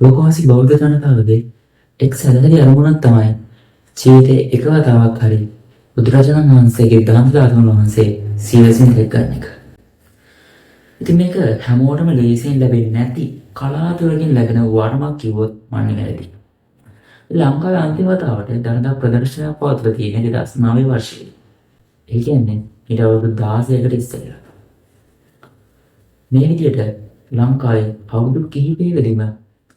ලෝකවාසී බෞද්ධ ජනතාවගේ එක් සැදැහැති අරමුණක් තමයි ජීවිතේ එක වතාවක් හරි බුදුරජාණන් වහන්සේගේ දහම් ධර්ම වහන්සේ සියලසින් දැක් ගන්න එක. ඉතින් මේක හැමෝටම ලේසියෙන් ලැබෙන්නේ නැති කලාතුරකින් ලැබෙන වරමක් කිව්වොත් මම නිවැරදි. ලංකාවේ අන්තිම වතාවට දළදා ප්‍රදර්ශනයක් පවත්වලා තියෙන්නේ 2009 වර්ෂයේ. ඒ කියන්නේ ඊට අවුරුදු 16කට ඉස්සෙල්ලා. මේ විදිහට ලංකාවේ අවුරුදු කිහිපයකදීම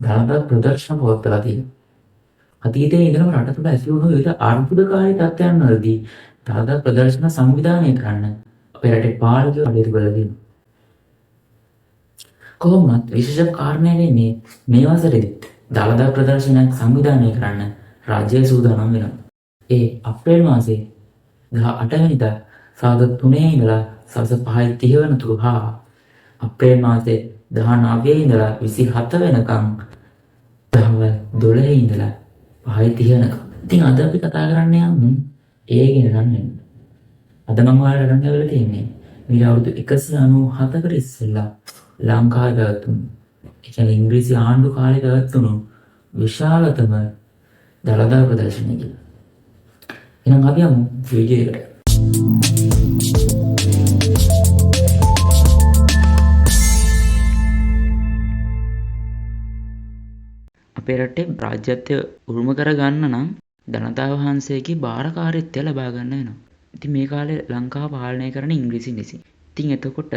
දළදා ප්‍රදර්ශන පවත්වලා තියෙනවා. අතීතයේ ඉඳලම රට තුළ ඇති වුණු විවිධ අර්බුදකාරී තත්ත්වයන් වලදී දළදා ප්‍රදර්ශන සංවිධානය කරන්න අපේ රටේ පාලකයෝ කටයුතු කරලා තියෙනවා. කොහොමත් විශේෂ කාරණය වෙන්නේ මේ වසරේදීත් දළදා ප්‍රදර්ශනයක් සංවිධානය කරන්න රාජ්‍යය සූදානම් වෙනවා. ඒ අප්‍රේල් මාසේ 18 වෙනිදා සවස් 3 ඉඳලා සවස් 5:30 වෙනතුරු හා අප්‍රේල් මාසේ 19 ඉඳලා 27 වෙනකම් දහවල් 12 ඉඳලා 5:30 වෙනකම්. ඉතින් අද අපි කතා කරන්න යන්නේ ඒ ගැන නම්. අද මම ඔයාලට අරන් ආවලා තියෙන්නේ මේ අවුරුදු 197කට ඉස්සෙල්ලා ලංකාවේ පැවතුණු, ඒ කියන්නේ ඉංග්‍රීසි ආණ්ඩු කාලේ පැවතුණු විශාලතම දළදා ප්‍රදර්ශනය කියලා. එහෙනම් අපි යමු වීඩියෝ එකට. අපේ රටේ රාජ්‍යත්වය උරුම කරගන්න නම් දළදා වහන්සේගේ භාරකාරීත්වය ලබා ගන්න වෙනවා. ඉතින් මේ කාලේ ලංකාව පාලනය කරන ඉංග්‍රීසි නිසි. ඉතින් එතකොට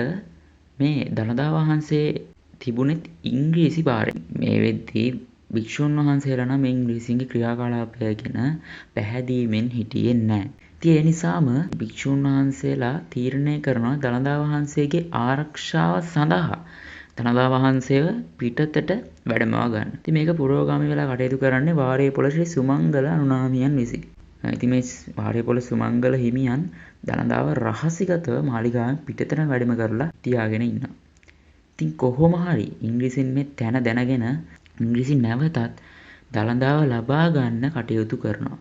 මේ දළදා වහන්සේ තිබුණෙත් ඉංග්‍රීසි භාරයෙන්. මේ වෙද්දී භික්ෂුන් වහන්සේලා නම් ඉංග්‍රීසින්ගේ ක්‍රියාකලාපය ගැන පැහැදීමෙන් හිටියේ නැහැ. ඉතින් ඒ නිසාම භික්ෂුන් වහන්සේලා තීරණය කරනවා දළදා වහන්සේගේ ආරක්ෂාව සඳහා දළදා වහන්සේව පිටතට වැඩමවා ගන්න. ඉතින් මේක පුරෝගාමී වෙලා කටයුතු කරන්නේ වාරේපොළ ශ්‍රී සුමංගල අනුනාමියන් විසින්. ඉතින් මේ වාරේපොළ සුමංගල හිමියන් දළදාව රහසිගතව මාලිගාවෙන් පිටතට වැඩම කරලා තියාගෙන ඉන්නවා. ඉතින් කොහොම හරි ඉංග්‍රීසින් මේ තැන දැනගෙන ඉංග්‍රීසි නැවතත් දළදාව ලබා ගන්න කටයුතු කරනවා.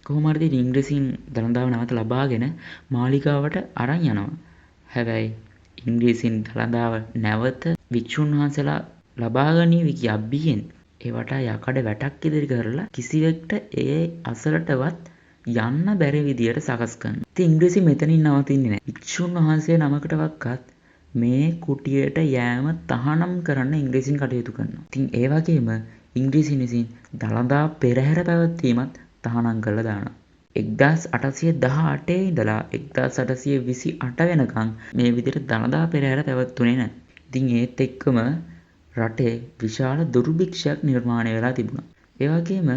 කොහොම හරි ඉංග්‍රීසින් දළදාව නැවත ලබාගෙන මාලිගාවට අරන් යනවා. හැබැයි ඉංග්‍රීසින් දළදාව නැවත වික්ෂුන් වහන්සේලා ලබා ගනීවි කිය අබ්බියෙන් ඒවට යකඩ වැටක් ඉදිරි කරලා කිසිවෙක්ට ඒ අසලටවත් යන්න බැරි විදියට සකස් කරනවා. ඉතින් ඉංග්‍රීසි මෙතනින් නවතින්නේ නැහැ. වික්ෂුන් වහන්සේ නමකටවත් මේ කුටියට යෑම තහනම් කරන්න ඉංග්‍රීසින් කටයුතු කරනවා. ඉතින් ඒ වගේම ඉංග්‍රීසි විසින් දළදා පෙරහැර පැවැත්වීමත් තහනම් කරලා දානවා. 1818 ඉඳලා 1828 වෙනකම් මේ විදිහට දළදා පෙරහැර පැවැත්ුණේ නැහැ. ඉතින් ඒත් එක්කම රටේ විශාල දුර්භික්ෂයක් නිර්මාණය වෙලා තිබුණා. ඒ වගේම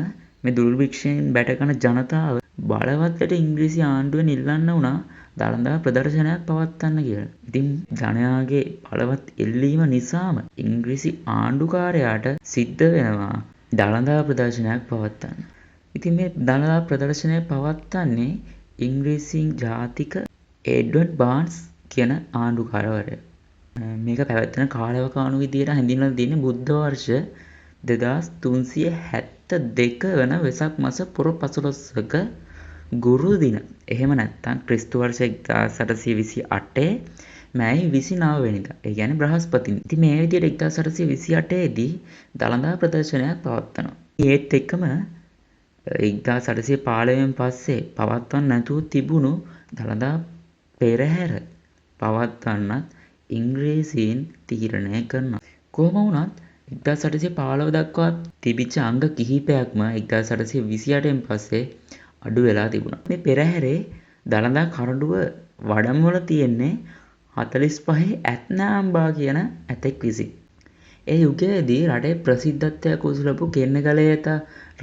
මේ දුර්භික්ෂයෙන් බැටකන ජනතාව බලවත්ට ඉංග්‍රීසි ආණ්ඩුවෙන් ඉල්ලන්න වුණා දළදා ප්‍රදර්ශනයක් පවත්වන්න කියලා. ඉතින් ජනයාගේ බලවත් එල්ලීම නිසාම ඉංග්‍රීසි ආණ්ඩුකාරයාට සිද්ධ වෙනවා දළදා ප්‍රදර්ශනයක් පවත්වන්න. ඉතින් මේ දළදා ප්‍රදර්ශනය පවත්වන්නේ ඉංග්‍රීසි ජාතික එඩ්වඩ් බාන්ස් කියන ආණ්ඩුකාරවරයා. මේක පැවැත්වෙන කාලවකවානු විදියට හැඳින්වලා තියෙන්නේ බුද්ධ වර්ෂ 2372 වන වෙසක් මාස පොර 15ක ගුරු දින. එහෙම නැත්නම් ක්‍රිස්තු වර්ෂ 1828 මැයි 29 වෙනිදා. ඒ කියන්නේ බ්‍රහස්පතින්. ඉතින් මේ විදියට 1828 දී දළදා ප්‍රදර්ශනයක් පවත්වනවා. ඒත් එක්කම 1815 පස්සේ පවත්වන්න නැතුව තිබුණු දළදා පෙරහැර පවත්වන්නත් ඉංග්‍රීසීන් තීරණය කරනවා. කොහොම වුණත් 1815 දක්වා තිබිච්ච අංග කිහිපයක්ම 1828න් පස්සේ අඩු වෙලා තිබුණා. මේ පෙරහැරේ දළදා කරඬුව වඩම්වල තියෙන්නේ 45 ඇත්නාම්බා කියන ඇතෙක් විසින්. ඒ යුගයේදී රටේ ප්‍රසිද්ධත්වයක් උසුලපු කෙන්නගලේ ඇත,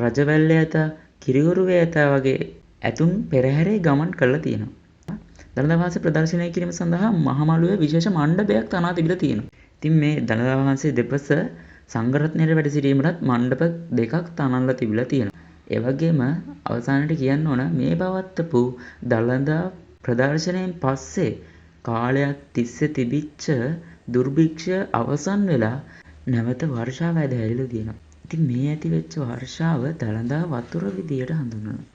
රජවැල්ලේ ඇත, කිරිගොරුවේ ඇත වගේ ඇතුන් පෙරහැරේ ගමන් කරලා තියෙනවා. දළදා වහන්සේ ප්‍රදර්ශනය කිරීම සඳහා මහමළුවේ විශේෂ මණ්ඩපයක් තනා තිබිලා තියෙනවා. ඉතින් මේ දළදා වහන්සේ දෙපස සංඝරත්නයට වැඩ සිටීමටත් මණ්ඩප දෙකක් තනලා තිබිලා තියෙනවා. ඒ වගේම අවසානයේ කියන්න ඕන මේ පවත්වපු දළදා ප්‍රදර්ශනයෙන් පස්සේ කාලයක් තිස්සේ තිබිච්ච දුර්භික්ෂය අවසන් වෙලා නැවත වර්ෂාව ඇදහැරිලා තියෙනවා. ඉතින් මේ ඇති වෙච්ච වර්ෂාව දළදා වතුර විදියට හඳුන්වනවා.